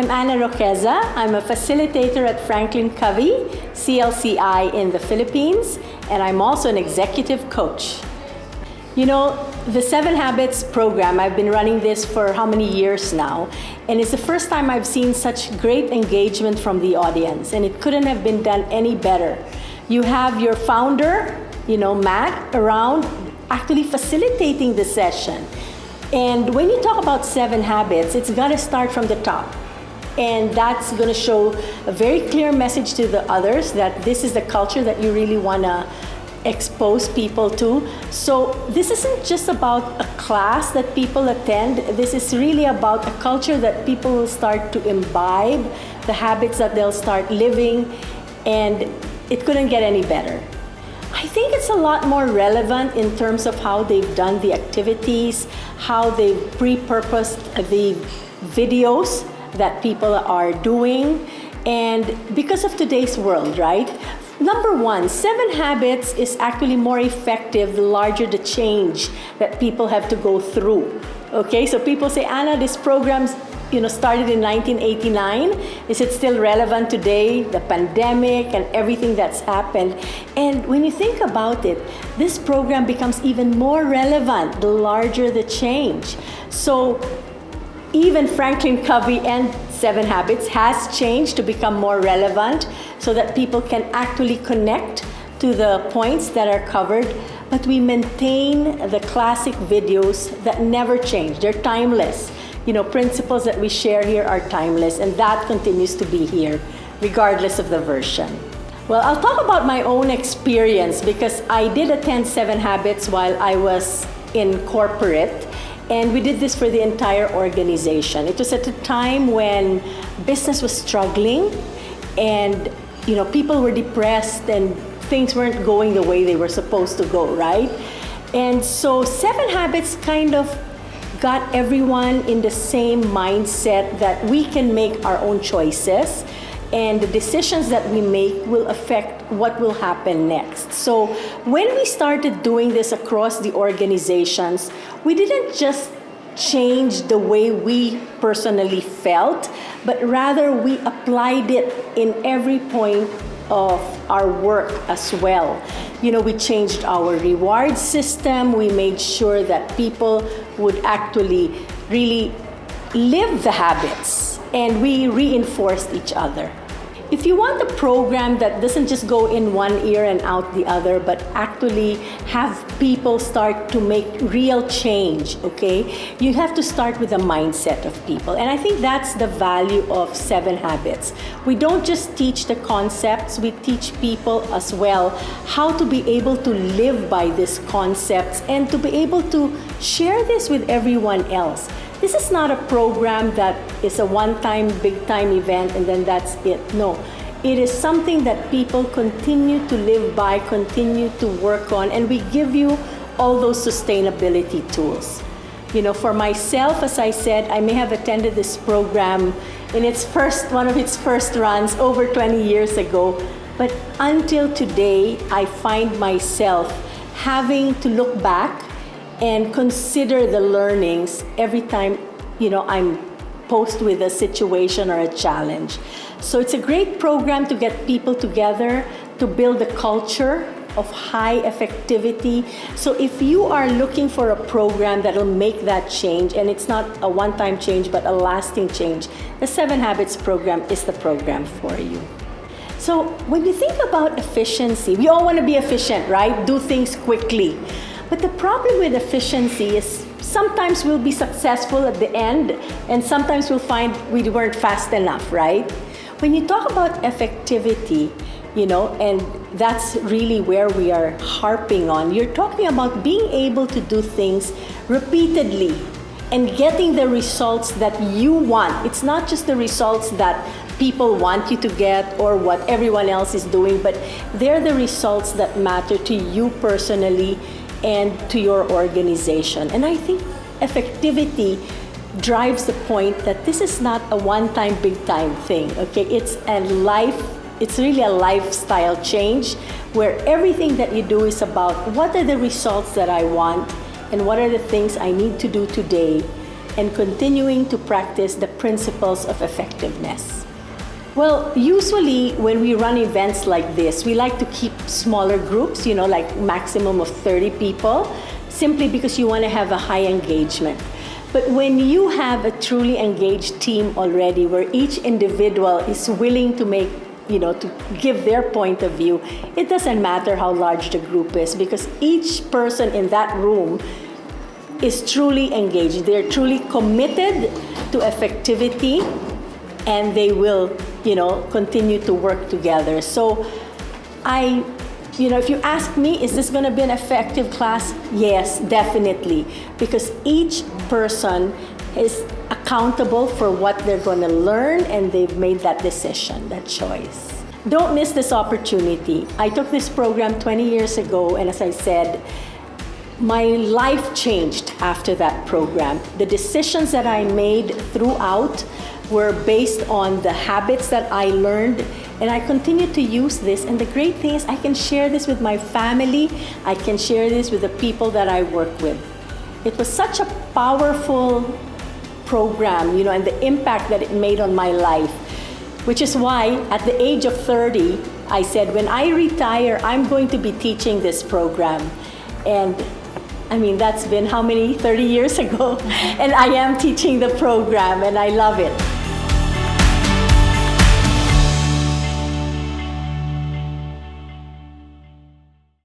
I'm Ana Roqueza. I'm a facilitator at Franklin Covey, CLCI in the Philippines, and I'm also an executive coach. You know, the 7 Habits program, I've been running this for how many years now, and it's the first time I've seen such great engagement from the audience, and it couldn't have been done any better. You have your founder, Matt, around actually facilitating the session. And when you talk about 7 habits, it's got to start from the top. And that's going to show a very clear message to the others that this is the culture that you really want to expose people to. So this isn't just about a class that people attend. This is really about a culture that people will start to imbibe, the habits that they'll start living, and it couldn't get any better. I think it's a lot more relevant in terms of how they've done the activities, how they've pre-purposed the videos that people are doing, and because of today's world, right? Number 1, 7 habits is actually more effective the larger the change that people have to go through. Okay, so people say, Anna, this program's started in 1989. Is it still relevant today? The pandemic and everything that's happened. And when you think about it, this program becomes even more relevant the larger the change. So even Franklin Covey and 7 Habits has changed to become more relevant so that people can actually connect to the points that are covered, but we maintain the classic videos that never change. They're timeless. Principles that we share here are timeless, and that continues to be here, regardless of the version. Well, I'll talk about my own experience because I did attend 7 Habits while I was in corporate, and we did this for the entire organization. It was at a time when business was struggling, and people were depressed, and things weren't going the way they were supposed to go, right? And so 7 Habits kind of got everyone in the same mindset that we can make our own choices, and the decisions that we make will affect what will happen next. So when we started doing this across the organizations, we didn't just change the way we personally felt, but rather we applied it in every point of our work as well. We changed our reward system. We made sure that people would actually really live the habits, and we reinforced each other. If you want a program that doesn't just go in one ear and out the other, but actually have people start to make real change, okay, you have to start with the mindset of people. And I think that's the value of 7 Habits. We don't just teach the concepts, we teach people as well how to be able to live by these concepts and to be able to share this with everyone else. This is not a program that is a one-time, big-time event and then that's it. No, it is something that people continue to live by, continue to work on, and we give you all those sustainability tools. For myself, as I said, I may have attended this program in one of its first runs over 20 years ago, but until today, I find myself having to look back and consider the learnings every time, I'm posed with a situation or a challenge. So it's a great program to get people together, to build a culture of high effectivity. So if you are looking for a program that will make that change, and it's not a one-time change, but a lasting change, the 7 Habits program is the program for you. So when you think about efficiency, we all want to be efficient, right? Do things quickly. But the problem with efficiency is sometimes we'll be successful at the end, and sometimes we'll find we weren't fast enough, right? When you talk about effectivity, and that's really where we are harping on, you're talking about being able to do things repeatedly and getting the results that you want. It's not just the results that people want you to get or what everyone else is doing, but they're the results that matter to you personally and to your organization. And I think effectivity drives the point that this is not a one-time, big-time thing, okay? It's really a lifestyle change where everything that you do is about what are the results that I want and what are the things I need to do today and continuing to practice the principles of effectiveness. Well, usually when we run events like this, we like to keep smaller groups, like maximum of 30 people, simply because you want to have a high engagement. But when you have a truly engaged team already, where each individual is willing to to give their point of view, it doesn't matter how large the group is, because each person in that room is truly engaged. They're truly committed to effectivity, and they will, continue to work together. So if you ask me, is this going to be an effective class? Yes, definitely, because each person is accountable for what they're going to learn, and they've made that decision, that choice. Don't miss this opportunity. I took this program 20 years ago, and as I said, my life changed after that program. The decisions that I made throughout were based on the habits that I learned, and I continue to use this. And the great thing is I can share this with my family. I can share this with the people that I work with. It was such a powerful program, and the impact that it made on my life, which is why at the age of 30, I said, when I retire, I'm going to be teaching this program. And that's been how many? 30 years ago. And I am teaching the program, and I love it.